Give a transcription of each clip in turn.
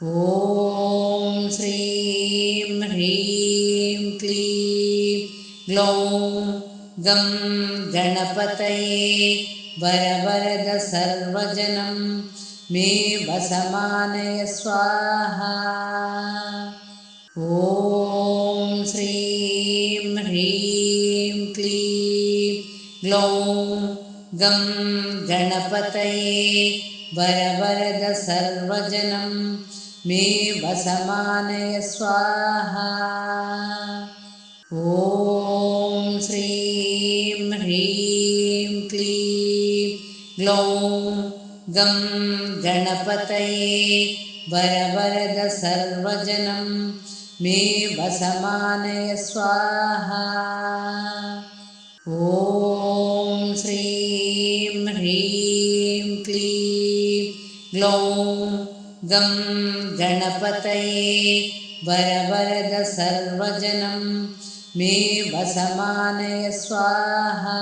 ॐ श्रीं ह्रीं क्लीं ग्लौं गं गणपतये वरवरद सर्वजनं मे वसमानय स्वाहा। ॐ श्रीं ह्रीं क्लीं ग्लौं गं गणपतये वरवरद सर्वजनं मे वसमानय स्वाहा। ॐ श्रीं ह्रीं क्लीं ग्लौं गं गणपतये वरवरद सर्वजनं मे वसमानय स्वाहा। ॐ श्रीं ह्रीं क्लीं ग्लौं गं गणपतये वरवरद सर्वजनं मे वसमानय स्वाहा।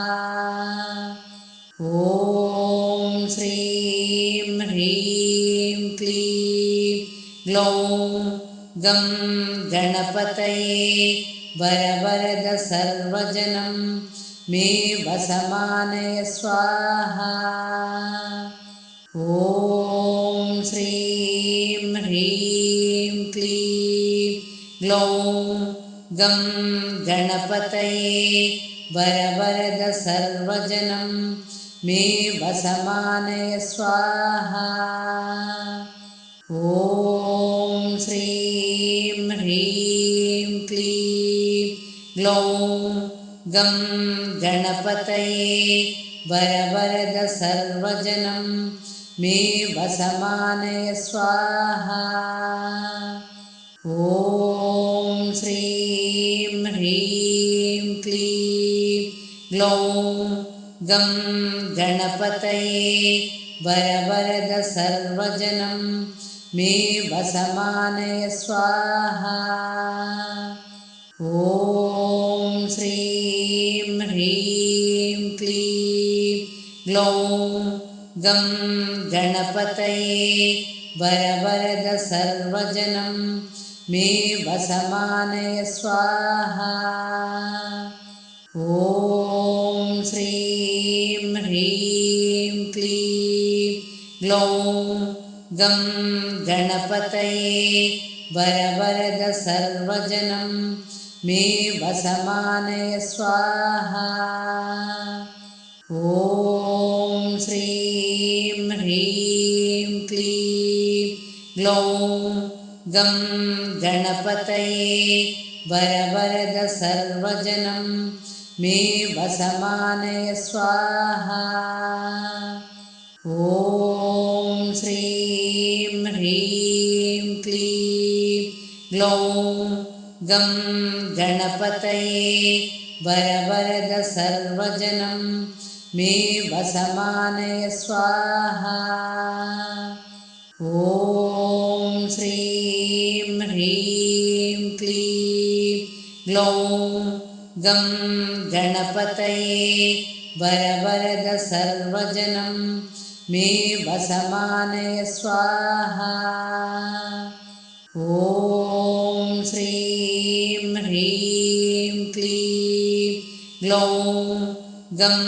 ॐ श्रीं ह्रीं क्लीं ग्लौं गं गणपतये वरवरद सर्वजनं मे वसमानय स्वाहा। ॐ श्रीं ह्रीं क्लीं ग्लौं गं गणपतये वरवरद सर्वजनं मे वसमानय स्वाहा। ॐ श्रीं ह्रीं क्लीं ग्लौं गं गणपतये वरवरद सर्वजनं मे वसमानय स्वाहा। ॐ श्रीं ह्रीं क्लीं ग्लौं गं गणपतये वरवरद सर्वजनं मे वसमानय स्वाहा। ॐ श्रीं ह्रीं क्लीं ग्लौं गं गणपतये वरवरद सर्वजनं मे वसमानय स्वाहा। ॐ श्रीं ह्रीं क्लीं ग्लौं गं गणपतये वरवरद सर्वजनं मे वसमानय स्वाहा। ॐ श्रीं ह्रीं क्लीं ग्लौं गं गणपतये वरवरद सर्वजनं मे वसमानय स्वाहा। ॐ श्रीं ह्रीं क्लीं ग्लौं गं गणपतये वरवरद सर्वजनं मे वसमानय स्वाहा। ॐ श्रीं ह्रीं क्लीं ग्लौं गं गणपतये वरवरद सर्वजनं मे वसमानय स्वाहा। ॐ श्रीं ह्रीं क्लीं ग्लौं गं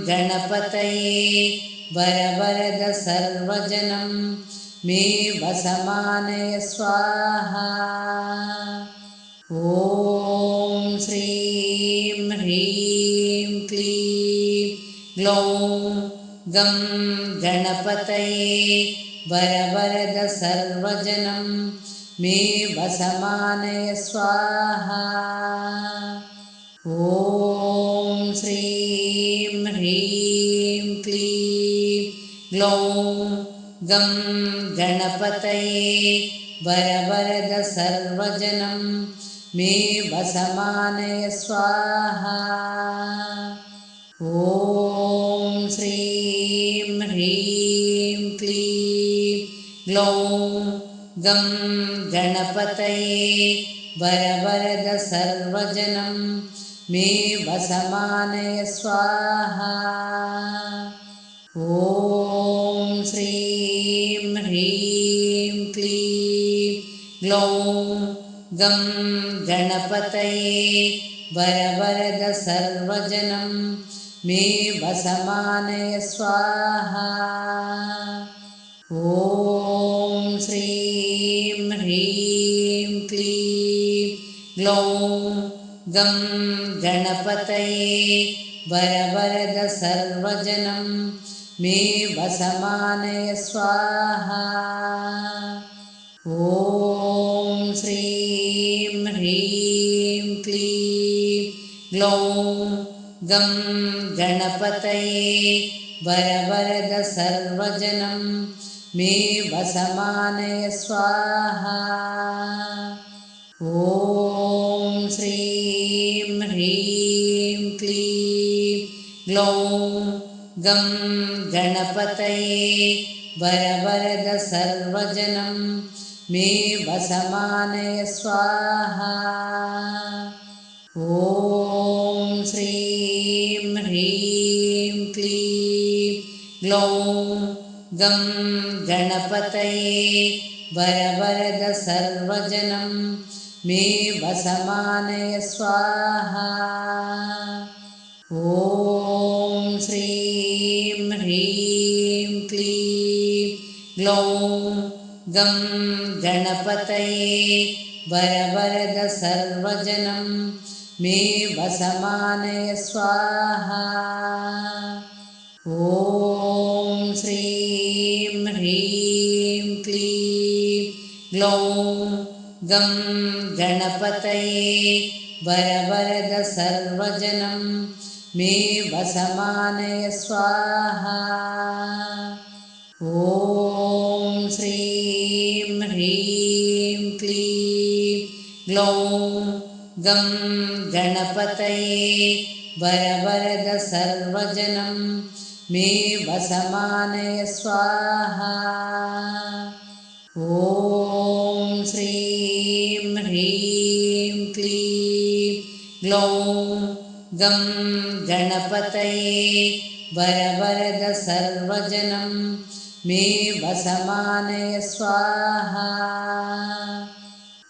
गणपतये वरवरद सर्वजनं मे वसमानय स्वाहा। ॐ श्रीं ह्रीं क्लीं ग्लौं गं गणपतये वरवरद सर्वजनं मे वसमानय स्वाहा। ॐ श्रीं ह्रीं क्लीं ग्लौं गं गणपतये वरवरद सर्वजनं मे वसमानय स्वाहा। ॐ श्रीं ह्रीं क्लीं ग्लौं गं गणपतये वरवरद सर्वजनं मे वसमानय स्वाहा। ॐ श्रीं ह्रीं क्लीं ग्लौं गं गणपतये वरवरद सर्वजनं मे वसमानय स्वाहा। ॐ श्रीं ह्रीं क्लीं ग्लौं गं गणपतये वरवरद सर्वजनं मे वसमानय स्वाहा। ॐ श्रीं ह्रीं क्लीं ग्लौं गं गणपतये वरवरद सर्वजनं मे वसमानय स्वाहा। ॐ श्रीं ह्रीं क्लीं ग्लौं गं गणपतये वरवरद सर्वजनं मे वसमानय स्वाहा। ॐ श्रीं ह्रीं क्लीं ग्लौं गं गणपतये वरवरद सर्वजनं मे वसमानय स्वाहा। ॐ श्रीं ह्रीं क्लीं ग्लौं गं गणपतये वरवरद सर्वजनं मे वसमानय स्वाहा। ॐ श्रीं ह्रीं क्लीं ग्लौं गं गणपतये वरवरद सर्वजनं मे वसमानय स्वाहा। ॐ श्रीं ह्रीं क्लीं ग्लौं गं गणपतये वरवरद सर्वजनं मे वसमानय स्वाहा। ॐ श्रीं ह्रीं क्लीं ग्लौं गं गणपतये वरवरद सर्वजनं मे वसमानय स्वाहा।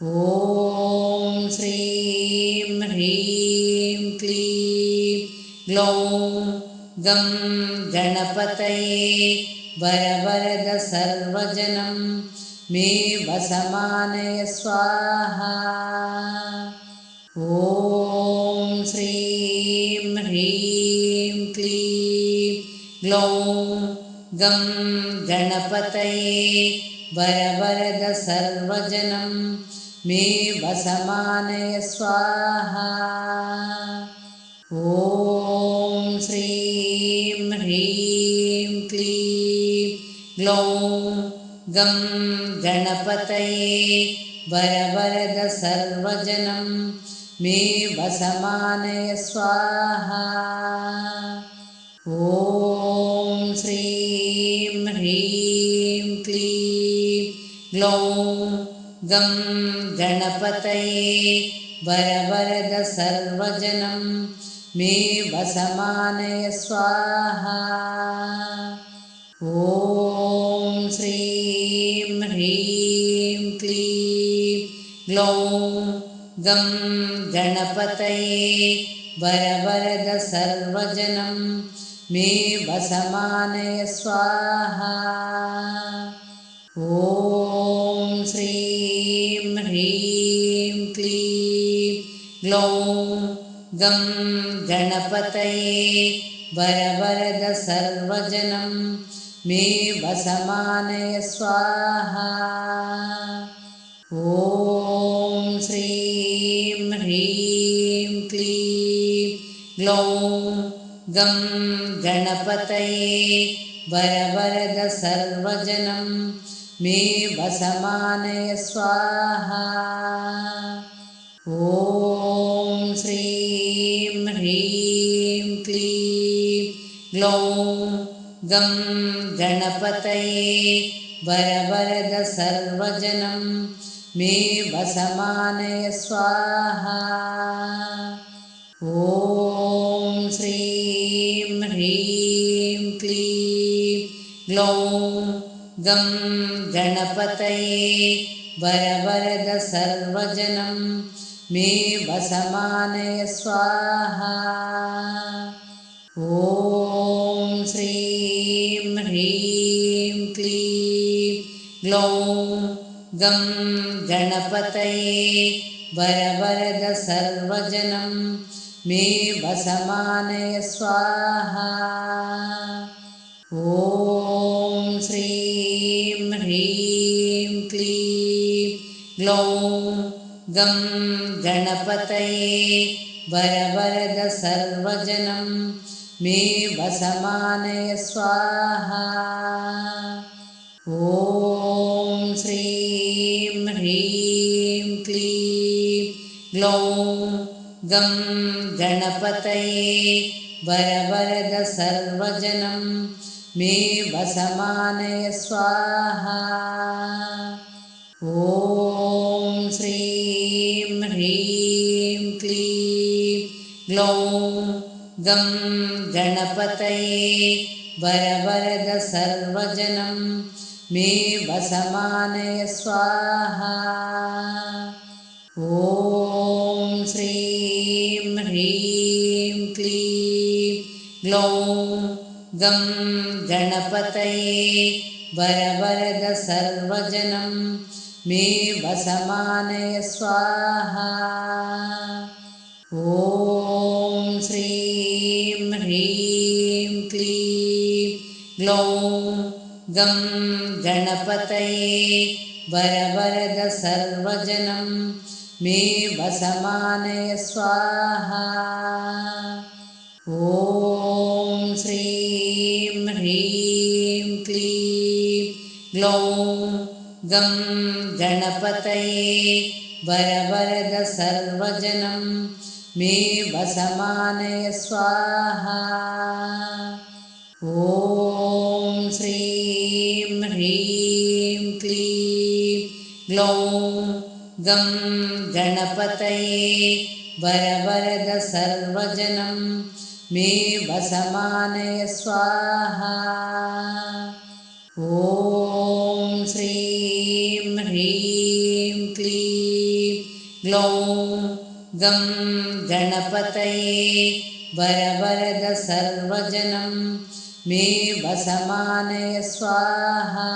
ॐ श्रीं ह्रीं क्लीं ग्लौं गं गणपतये वरवरद सर्वजनं मे वसमानय स्वाहा। ॐ श्रीं ह्रीं क्लीं ग्लौं गं गणपतये वरवरद सर्वजनं मे वसमानय स्वाहा। ॐ श्रीं ह्रीं क्लीं ग्लौं गं गणपतये वरवरद सर्वजनं मे वसमानय स्वाहा। ॐ श्रीं ह्रीं क्लीं ग्लौं गं गणपतये वरवरद सर्वजनं मे वसमानय स्वाहा। ॐ श्रीं ह्रीं क्लीं ग्लौं गं गणपतये वरवरद सर्वजनं मे वसमानय स्वाहा। ॐ श्रीं ह्रीं क्लीं ग्लौं गं गणपतये वरवरद सर्वजनं मे वसमानय स्वाहा। ॐ श्रीं ह्रीं क्लीं ग्लौं गं गणपतये वरवरद सर्वजनं मे वसमानय स्वाहा। ॐ श्रीं ह्रीं क्लीं ग्लौं गं गणपतये वरवरद सर्वजनं मे वसमानय स्वाहा। ॐ श्रीं ह्रीं क्लीं ग्लौं गं गणपतये वरवरद सर्वजनं मे वसमानय स्वाहा। ॐ श्रीं ह्रीं क्लीं ग्लौं गं गणपतये वरवरद सर्वजनं मे वसमानय स्वाहा। ॐ श्रीं ह्रीं क्लीं ग्लौं गं गणपतये वरवरद सर्वजनं मे वसमानय स्वाहा। ॐ श्रीं ह्रीं क्लीं ग्लौं गं गणपतये वरवरद सर्वजनं मे वसमानय स्वाहा। ॐ श्रीं ह्रीं क्लीं ग्लौं गं गणपतये वरवरद सर्वजनं मे वसमानय स्वाहा। ॐ श्रीं ह्रीं क्लीं ग्लौं गं गणपतये वरवरद सर्वजनं मे वसमानय स्वाहा। ॐ श्रीं ह्रीं क्लीं ग्लौं गं गणपतये वरवरद सर्वजनं मे वसमानय स्वाहा। ॐ श्रीं ह्रीं क्लीं ग्लौं गं गणपतये वरवरद सर्वजनं मे वसमानय स्वाहा। ॐ श्रीं ह्रीं क्लीं ग्लौं गं गणपतये वरवरद सर्वजनं मे वसमानय स्वाहा। ॐ श्रीं ह्रीं क्लीं ग्लौं गं गणपतये वरवरद सर्वजनं मे वसमानय स्वाहा।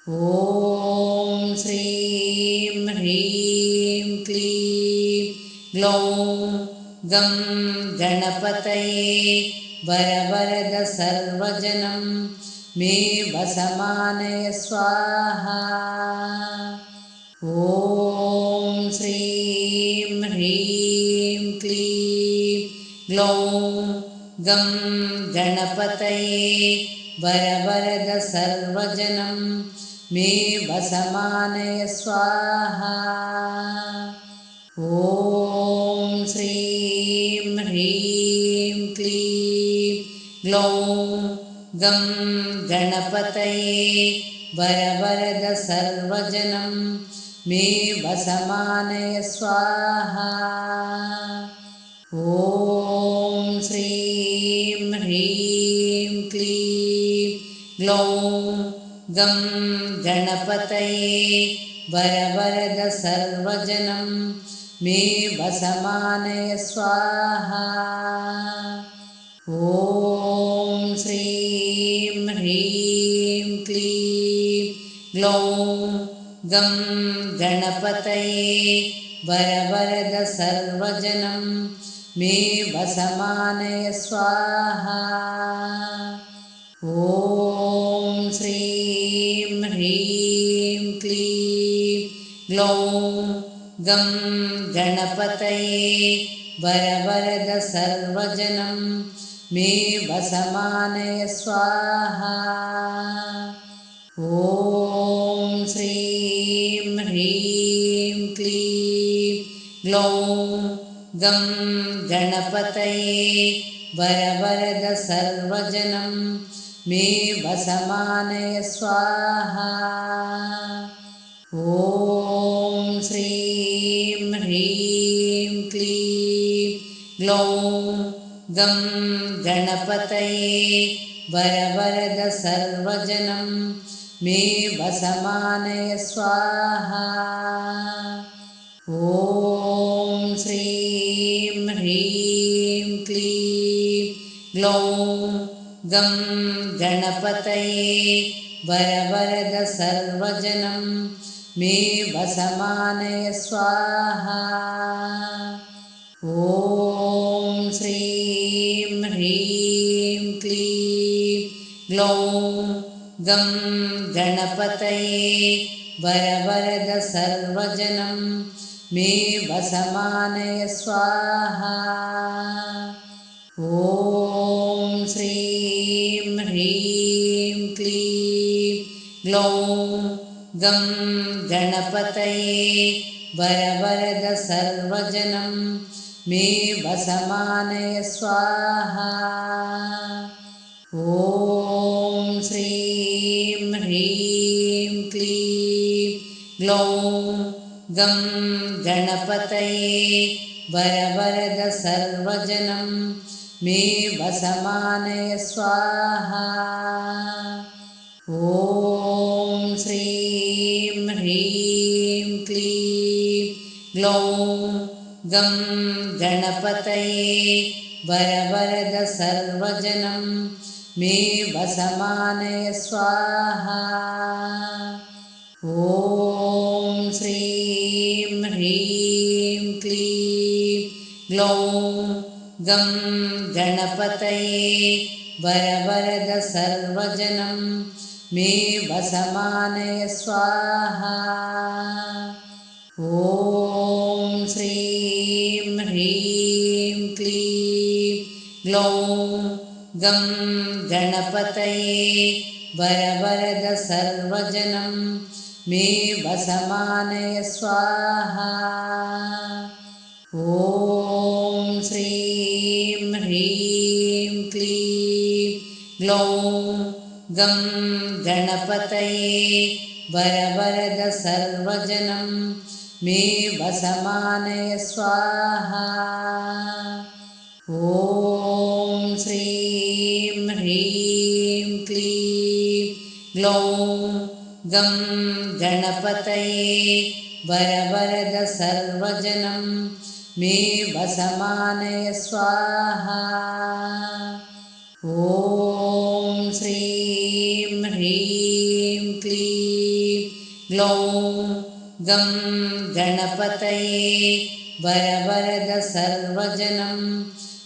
ॐ श्रीं ह्रीं क्लीं ग्लौं गं गणपतये वरवरद सर्वजनं मे वसमानय स्वाहा। ॐ श्रीं ह्रीं क्लीं ग्लौं गं गणपतये वरवरद सर्वजनं मे वसमानय स्वाहा। ॐ श्रीं ह्रीं क्लीं ग्लौं गं गणपतये वरवरद सर्वजनं मे वसमानय स्वाहा। ॐ श्रीं ह्रीं क्लीं ग्लौं गं गणपतये वरवरद सर्वजनं मे वसमानय स्वाहा। ॐ श्रीं ह्रीं क्लीं ग्लौं गं गणपतये वरवरद सर्वजनं मे वसमानय स्वाहा। ॐ श्रीं ह्रीं क्लीं ग्लौं गं गणपतये वरवरद सर्वजनं मे वसमानय स्वाहा। ॐ श्रीं ह्रीं क्लीं ग्लौं गं गणपतये वरवरद सर्वजनं मे वसमानय स्वाहा। ॐ श्रीं ह्रीं क्लीं ग्लौं गं गणपतये वरवरद सर्वजनं मे वसमानय स्वाहा। ॐ श्रीं ह्रीं क्लीं ग्लौं गं गणपतये वरवरद सर्वजनं मे वसमानय स्वाहा। ॐ श्रीं ह्रीं क्लीं ग्लौं गं गणपतये वरवरद सर्वजनं मे वसमानय स्वाहा। ॐ श्रीं ह्रीं क्लीं ग्लौं गं गणपतये वरवरद सर्वजनं मे वसमानय स्वाहा। ॐ श्रीं ह्रीं क्लीं ग्लौं गं गणपतये वरवरद सर्वजनं मे वसमानय स्वाहा। ॐ श्रीं ह्रीं क्लीं ग्लौं गं गणपतये वरवरद सर्वजनं मे वसमानय स्वाहा। ॐ श्रीं ह्रीं क्लीं ग्लौं गं गणपतये वरवरद सर्वजनं मे वसमानय स्वाहा। ॐ श्रीं ह्रीं क्लीं ग्लौं गं गणपतये वरवरद सर्वजनं मे वसमानय स्वाहा। ॐ श्रीं ह्रीं क्लीं ग्लौं गं गणपतये वरवरद सर्वजनं मे वसमानय स्वाहा। ॐ श्रीं ह्रीं क्लीं ग्लौं गं गणपतये वरवरद सर्वजनं मे वसमानय स्वाहा। ॐ श्रीं ह्रीं क्लीं ग्लौं गं गणपतये वरवरद सर्वजनं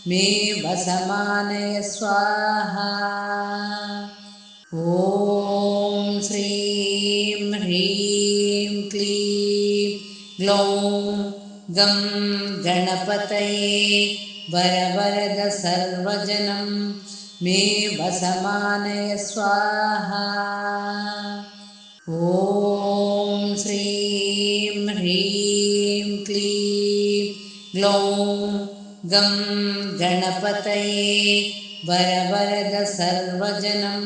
मे वसमानय स्वाहा। ॐ श्रीं ह्रीं क्लीं ग्लौं गं गणपतये वरवरद सर्वजनं मे वसमानय स्वाहा। ॐ श्रीं ह्रीं क्लीं ग्लौं गं गणपतये वरवरद सर्वजनं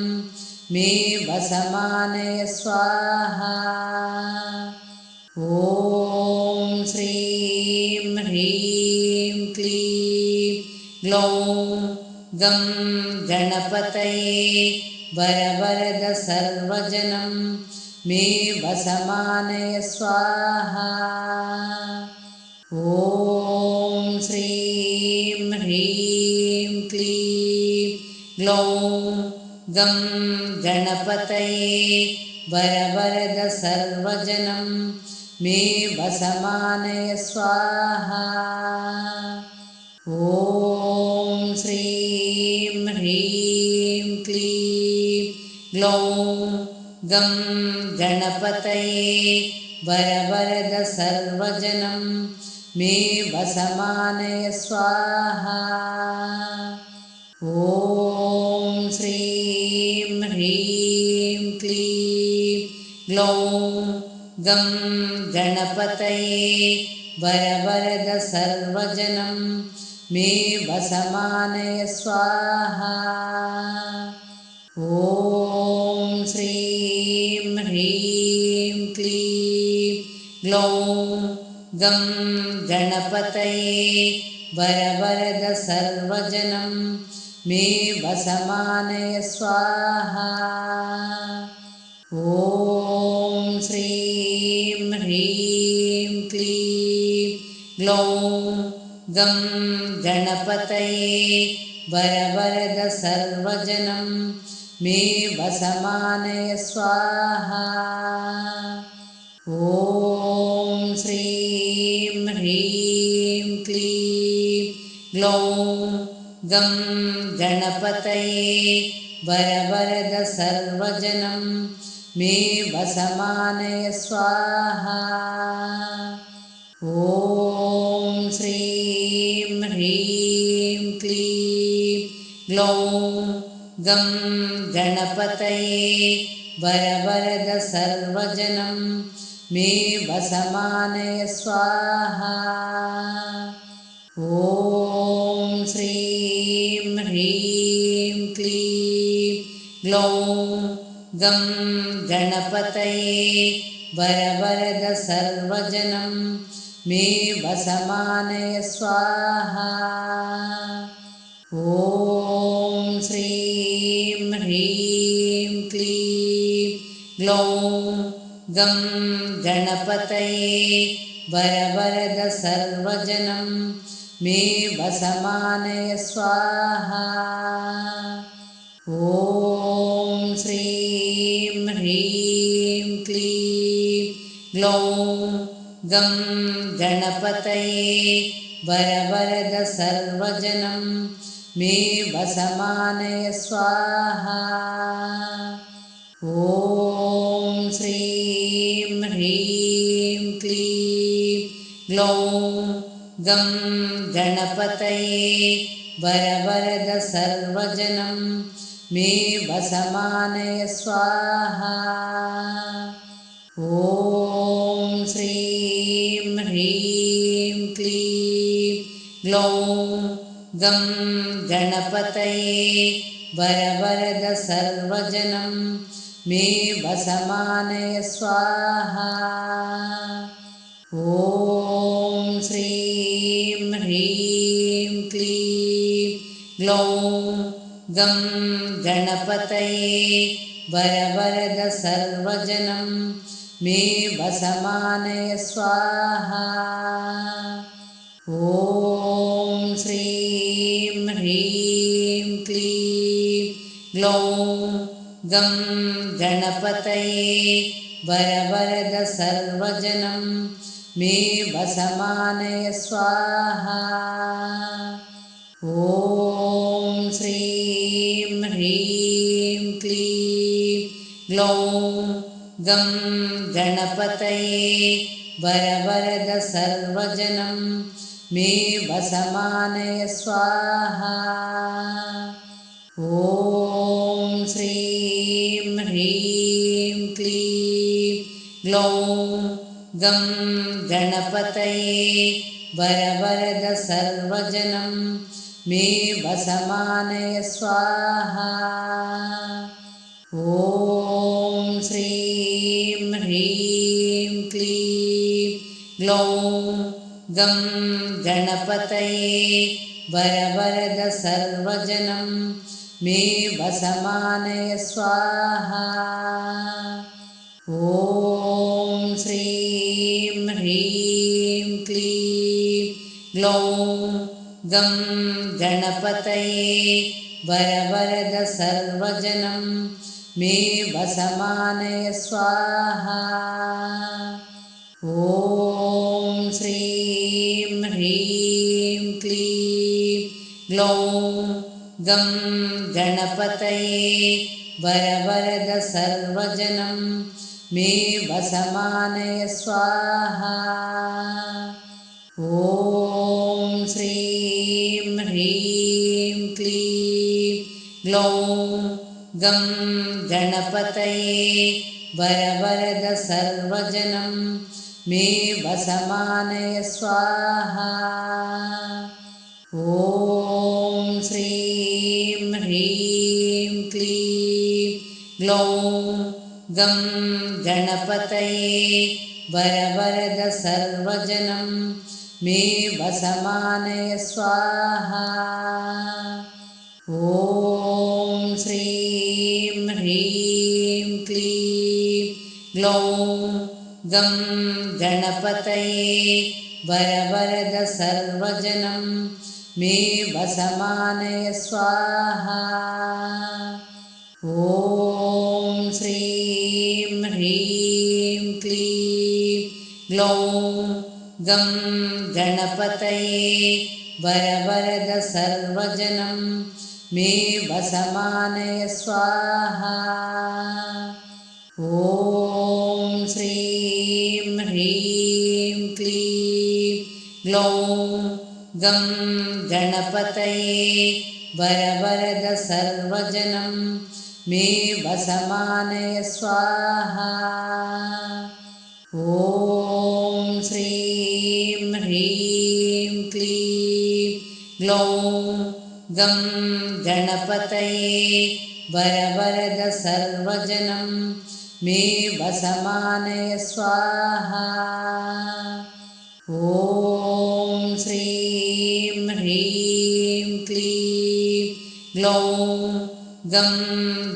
मे वसमानय स्वाहा। ॐ श्रीं ह्रीं क्लीं ग्लौं गं गणपतये वरवरद सर्वजनं मे वसमानय स्वाहा। ॐ श्रीं ह्रीं क्लीं ग्लौं गं गणपतये वरवरद सर्वजनं मे वसमानय स्वाहा। ॐ श्रीं ह्रीं क्लीं ग्लौं गं गणपतये वरवरद सर्वजनं मे वसमानय स्वाहा। ॐ श्रीं ह्रीं क्लीं ग्लौं गं गणपतये वरवरद सर्वजनं मे वसमानय स्वाहा। ॐ श्रीं ह्रीं क्लीं ग्लौं गं गणपतये वरवरद सर्वजनं मे वसमानय स्वाहा। ॐ श्रीं ह्रीं क्लीं ग्लौं गं गणपतये वरवरद सर्वजनं मे वसमानय स्वाहा। ॐ श्रीं ह्रीं क्लीं ग्लौं गं गणपतये वरवरद सर्वजनं मे वसमानय स्वाहा। ॐ श्रीं ह्रीं क्लीं ग्लौं गं गणपतये वरवरद सर्वजनं मे वसमानय स्वाहा। ॐ श्रीं ह्रीं क्लीं ग्लौं गं गणपतये वरवरद सर्वजनं मे वसमानय स्वाहा। ॐ श्रीं ह्रीं क्लीं ग्लौं गं गणपतये वरवरद सर्वजनं मे वसमानय स्वाहा। ॐ श्रीं ह्रीं क्लीं ग्लौं गं गणपतये वरवरद सर्वजनं मे वसमानय स्वाहा। ॐ श्रीं ह्रीं क्लीं ग्लौं गं गणपतये वरवरद सर्वजनं मे वसमानय स्वाहा। ॐ श्रीं ह्रीं क्लीं ग्लौं गं गणपतये वरवरद सर्वजनं मे वसमानय स्वाहा। ॐ श्रीं ह्रीं क्लीं ग्लौं गं गणपतये वरवरद सर्वजनं मे वसमानय स्वाहा। ॐ श्रीं ह्रीं क्लीं ग्लौं गं गणपतये वरवरद सर्वजनं मे वसमानय स्वाहा। ॐ श्रीं ह्रीं क्लीं ग्लौं गं गणपतये वरवरद सर्वजनं मे वसमानय स्वाहा। ॐ श्रीं ह्रीं क्लीं ग्लौं गं गणपतये वरवरद सर्वजनं मे वसमानय स्वाहा। ॐ श्रीं ह्रीं क्लीं ग्लौं गं गणपतये वरवरद सर्वजनं मे वसमानय स्वाहा। ॐ श्रीं ह्रीं क्लीं ग्लौं गं गणपतये वरवरद सर्वजनं मे वसमानय स्वाहा। ॐ श्रीं ह्रीं क्लीं ग्लौं गं गणपतये वरवरद सर्वजनं मे वसमानय स्वाहा। ॐ श्रीं ह्रीं क्लीं ग्लौं गं गणपतये वरवरद सर्वजनं मे वसमानय स्वाहा। ॐ श्रीं ह्रीं क्लीं ग्लौं गं गणपतये वरवरद सर्वजनं मे वसमानय स्वाहा। ॐ श्रीं ह्रीं क्लीं ग्लौं गं गणपतये वरवरद सर्वजनं मे वसमानय स्वाहा। ॐ श्रीं ह्रीं क्लीं ग्लौं गं गणपतये वरवरद सर्वजनं मे वसमानय स्वाहा। ॐ श्रीं ह्रीं क्लीं ग्लौं गं गणपतये वरवरद सर्वजनं मे वसमानय स्वाहा। ॐ श्रीं ह्रीं क्लीं ग्लौं गं गणपतये वरवरद सर्वजनं मे वसमानय स्वाहा। ॐ श्रीं ह्रीं क्लीं ग्लौं गं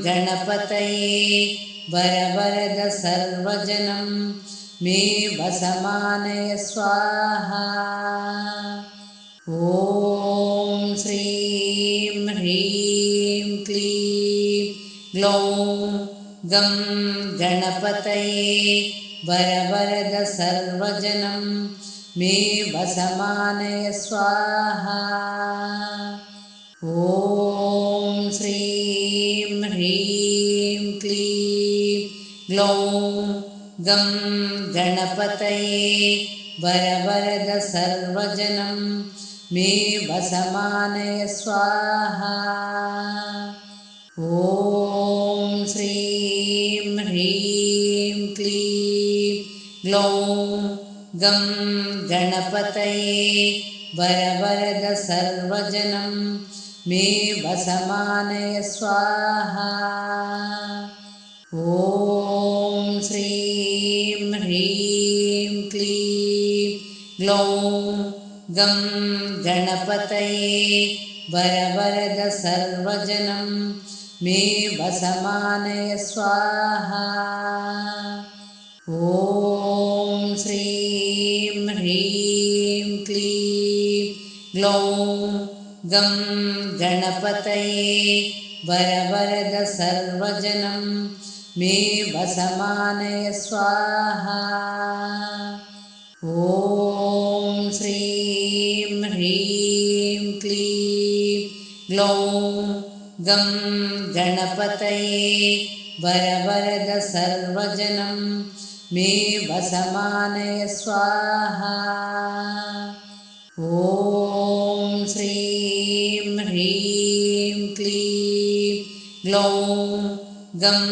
गणपतये वरवरद सर्वजनं मे वसमानय स्वाहा। ॐ श्रीं ह्रीं क्लीं ग्लौं गं गणपतये वरवरद सर्वजनं मे वसमानय स्वाहा। ॐ श्रीं ह्रीं क्लीं ग्लौं गं गणपतये वरवरद सर्वजनं मे वसमानय स्वाहा। ॐ श्रीं ह्रीं क्लीं ग्लौं गं गणपतये वरवरद सर्वजनं मे वसमानय स्वाहा। ॐ श्रीं ह्रीं क्लीं ग्लौं गं गणपतये वरवरद सर्वजनं मे वसमानय स्वाहा। ॐ श्रीं ह्रीं क्लीं ग्लौं गं गणपतये वरवरद सर्वजनं मे वसमानय स्वाहा। ॐ श्रीं ह्रीं क्लीं ग्लौं गं गणपतये वरवरद सर्वजनं मे वसमानय स्वाहा। ॐ श्रीं ह्रीं क्लीं ग्लौं गं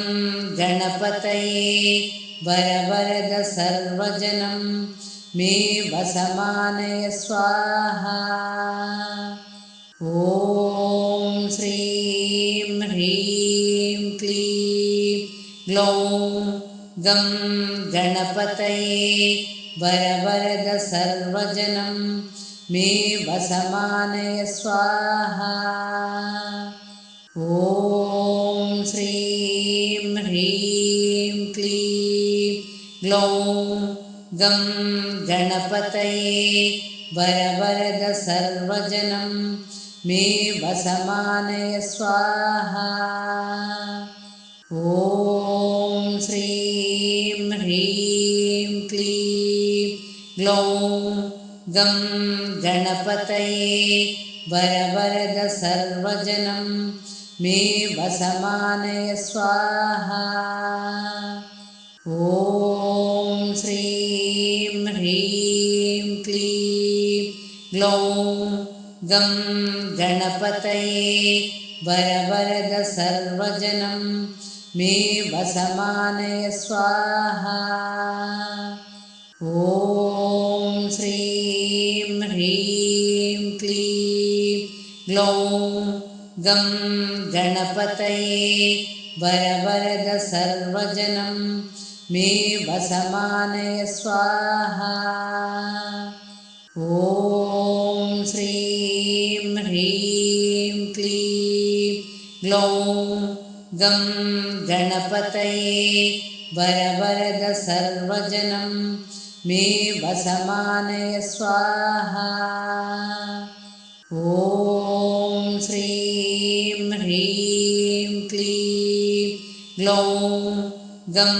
गणपतये वरवरद सर्वजनं मे वसमानय स्वाहा। ॐ श्रीं ह्रीं क्लीं ग्लौं गं गणपतये वरवरद सर्वजनं मे वसमानय स्वाहा। ॐ श्रीं ह्रीं क्लीं ग्लौं गं गणपतये वरवरद सर्वजनं मे वसमानय स्वाहा। ॐ श्रीं ह्रीं क्लीं ग्लौं गं गणपतये वरवरद सर्वजनं मे वसमानय स्वाहा। ॐ श्रीं ह्रीं क्लीं ग्लौं गं गणपतये वरवरद सर्वजनं मे वसमानय स्वाहा। ॐ श्रीं ह्रीं क्लीं ग्लौं गं गणपतये वरवरद सर्वजनं मे वसमानय स्वाहा। ॐ श्रीं ह्रीं क्लीं ग्लौं गं गणपतये वरवरद सर्वजनं मे वसमानय स्वाहा। ॐ श्रीं ह्रीं क्लीं ग्लौं गं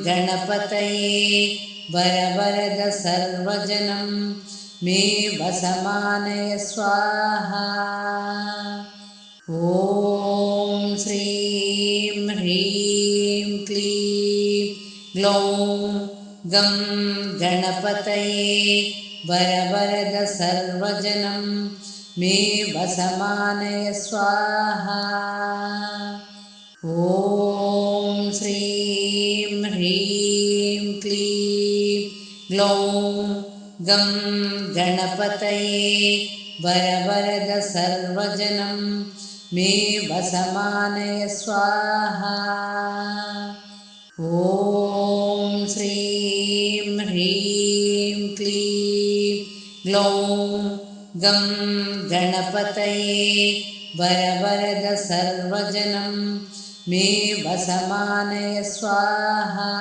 गणपतये वरवरद सर्वजनं मे वसमानय स्वाहा। ॐ श्रीं ह्रीं क्लीं ग्लौं गं गणपतये वरवरद सर्वजनं मे वसमानय स्वाहा। ॐ श्रीं ह्रीं क्लीं ग्लौं गं गणपतये वरवरद सर्वजनं मे वसमानय स्वाहा। ॐ श्रीं ह्रीं क्लीं ग्लौं गं गणपतये वरवरद सर्वजनं मे वसमानय स्वाहा।